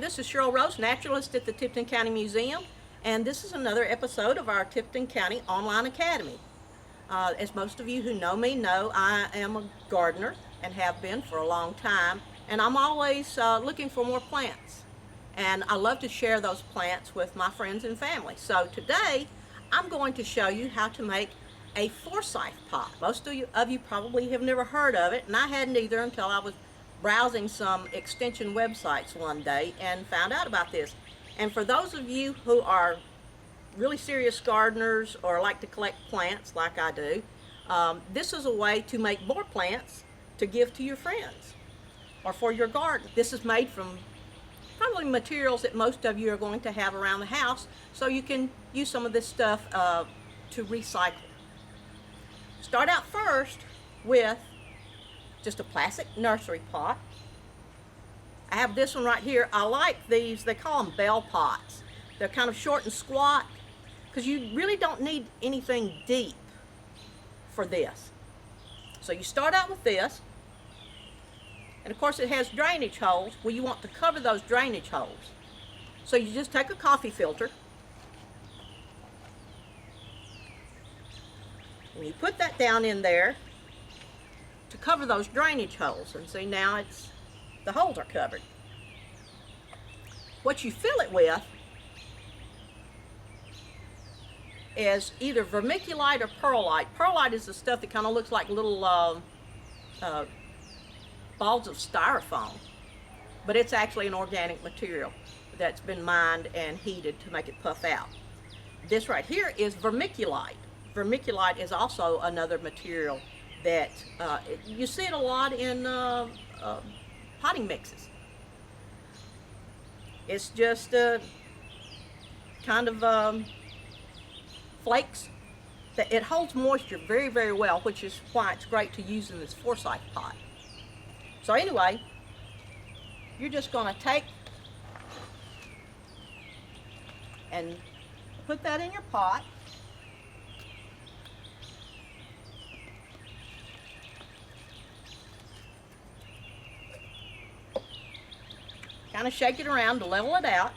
this is Sherl Rose, naturalist at the Tipton County Museum, and this is another episode of our Tipton County Online Academy. As most of you who know me know, I am a gardener and have been for a long time, and I'm always looking for more plants. And I love to share those plants with my friends and family. So today, I'm going to show you how to make a Forsythe pot. Most of you probably have never heard of it, and I hadn't either until I was browsing some extension websites one day and found out about this. And for those of you who are really serious gardeners or like to collect plants like I do, this is a way to make more plants to give to your friends or for your garden. This is made from probably materials that most of you are going to have around the house, so you can use some of this stuff to recycle. Start out first with just a plastic nursery pot. I have this one right here. I like these, they call them bell pots. They're kind of short and squat because you really don't need anything deep for this. So you start out with this, and of course it has drainage holes. Well, you want to cover those drainage holes. So you just take a coffee filter and you put that down in there to cover those drainage holes, and see, now the holes are covered. What you fill it with is either vermiculite or perlite. Perlite is the stuff that kind of looks like little balls of styrofoam, but it's actually an organic material that's been mined and heated to make it puff out. This right here is vermiculite. Vermiculite is also another material that you see it a lot in potting mixes. It's just kind of flakes. It holds moisture very, very well, which is why it's great to use in this Forsythe pot. So anyway, you're just going to take and put that in your pot. Kind of shake it around to level it out.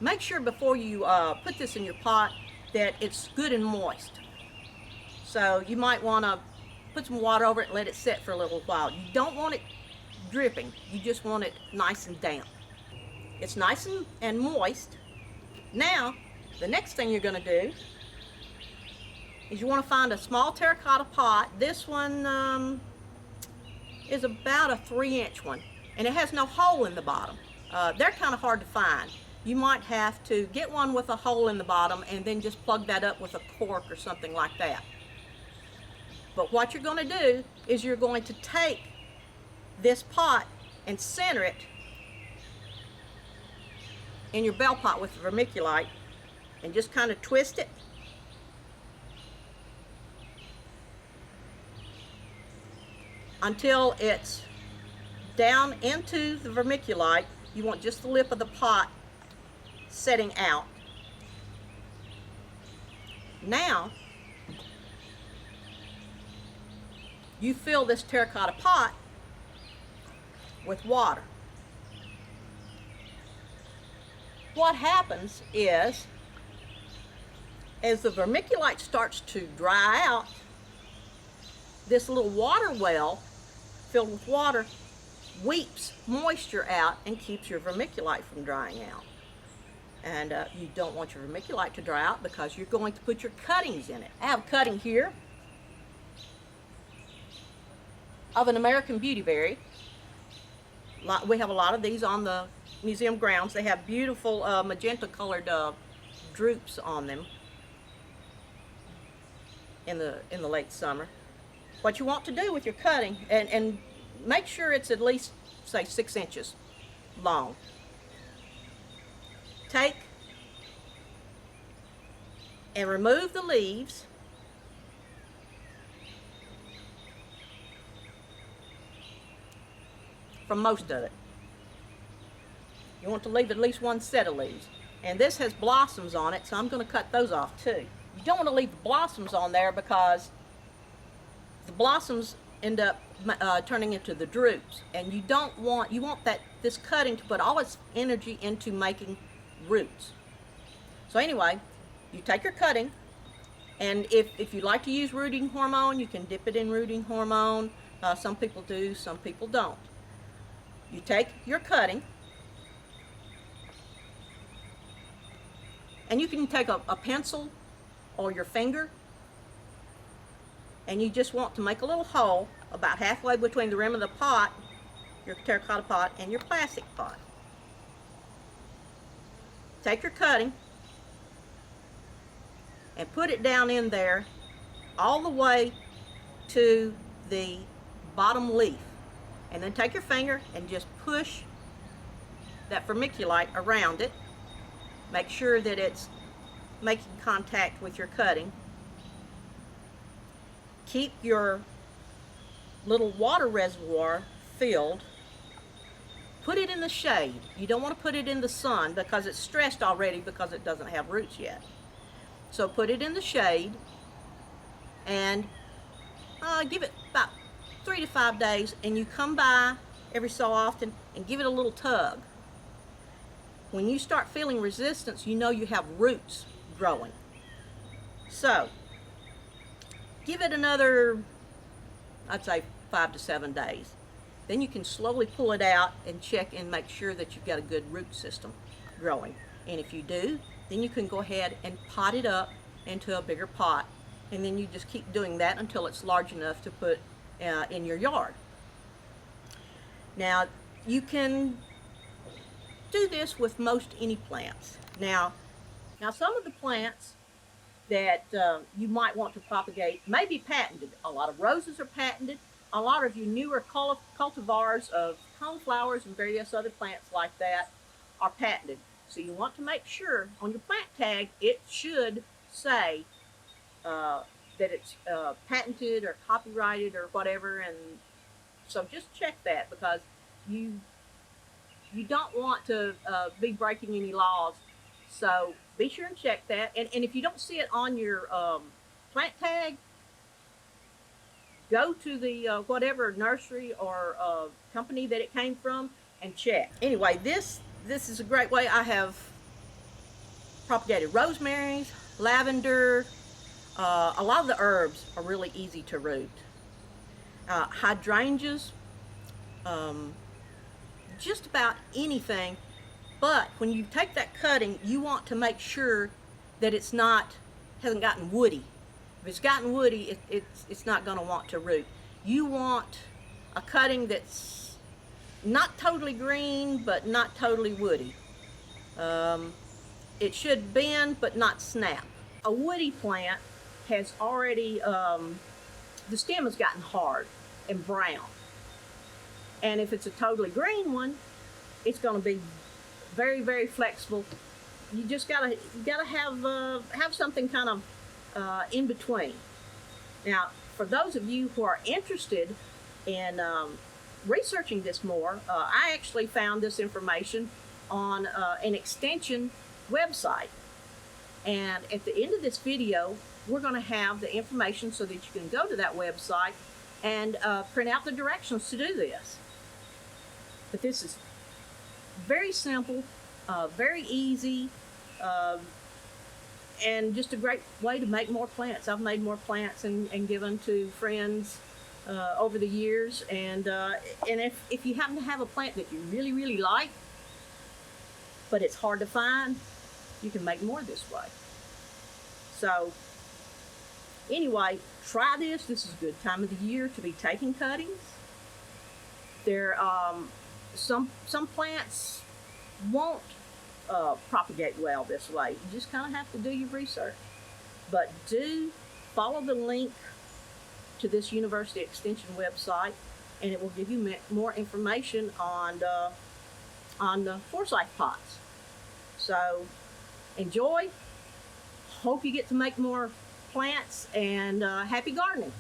Make sure before you put this in your pot that it's good and moist. So you might want to put some water over it and let it sit for a little while. You don't want it dripping. You just want it nice and damp. It's nice and moist. Now, the next thing you're going to do is you want to find a small terracotta pot. This one is about a 3-inch one, and it has no hole in the bottom. They're kind of hard to find. You might have to get one with a hole in the bottom and then just plug that up with a cork or something like that. But what you're going to do is you're going to take this pot and center it in your bell pot with the vermiculite and just kind of twist it. Until it's down into the vermiculite. You want just the lip of the pot setting out. Now, you fill this terracotta pot with water. What happens is, as the vermiculite starts to dry out, this little water well filled with water weeps moisture out and keeps your vermiculite from drying out. And you don't want your vermiculite to dry out because you're going to put your cuttings in it. I have a cutting here of an American beautyberry. We have a lot of these on the museum grounds. They have beautiful magenta colored drupes on them in the late summer. What you want to do with your cutting, and make sure it's at least, say, 6 inches long. Take and remove the leaves from most of it. You want to leave at least one set of leaves. And this has blossoms on it, so I'm going to cut those off too. You don't want to leave the blossoms on there because the blossoms end up turning into the drupes, and you want this cutting to put all its energy into making roots. So anyway, you take your cutting, and if you like to use rooting hormone, you can dip it in rooting hormone. Some people do, some people don't. You take your cutting, and you can take a pencil or your finger, and you just want to make a little hole about halfway between the rim of the pot, your terracotta pot, and your plastic pot. Take your cutting and put it down in there all the way to the bottom leaf, and then take your finger and just push that vermiculite around it. Make sure that it's making contact with your cutting. Keep your little water reservoir filled. Put it in the shade. You don't want to put it in the sun because it's stressed already because it doesn't have roots yet. So put it in the shade and give it about 3 to 5 days, and you come by every so often and give it a little tug. When you start feeling resistance, you know you have roots growing. So give it another, I'd say 5 to 7 days. Then you can slowly pull it out and check and make sure that you've got a good root system growing. And if you do, then you can go ahead and pot it up into a bigger pot. And then you just keep doing that until it's large enough to put in your yard. Now, you can do this with most any plants. Now some of the plants that you might want to propagate may be patented. A lot of roses are patented. A lot of your newer cultivars of coneflowers and various other plants like that are patented. So you want to make sure on your plant tag it should say that it's patented or copyrighted or whatever, and so just check that, because you don't want to be breaking any laws. So be sure and check that, and if you don't see it on your plant tag, go to the whatever nursery or company that it came from and check. Anyway, this is a great way. I have propagated rosemaries, lavender. A lot of the herbs are really easy to root. Hydrangeas, just about anything. But when you take that cutting, you want to make sure that hasn't gotten woody. If it's gotten woody, it's not going to want to root. You want a cutting that's not totally green, but not totally woody. It should bend, but not snap. A woody plant has already, the stem has gotten hard and brown. And if it's a totally green one, it's going to be very, very flexible. You just gotta have something kind of in between. Now, for those of you who are interested in researching this more, I actually found this information on an extension website. And at the end of this video, we're going to have the information so that you can go to that website and print out the directions to do this. But this is very simple, very easy, and just a great way to make more plants. I've made more plants and given to friends over the years. And if you happen to have a plant that you really, really like, but it's hard to find, you can make more this way. So anyway, try this. This is a good time of the year to be taking cuttings. There, some plants won't propagate well this way. You just kind of have to do your research. But do follow the link to this University Extension website, and it will give you more information on the Forsythe pots. So enjoy. Hope you get to make more plants, and happy gardening.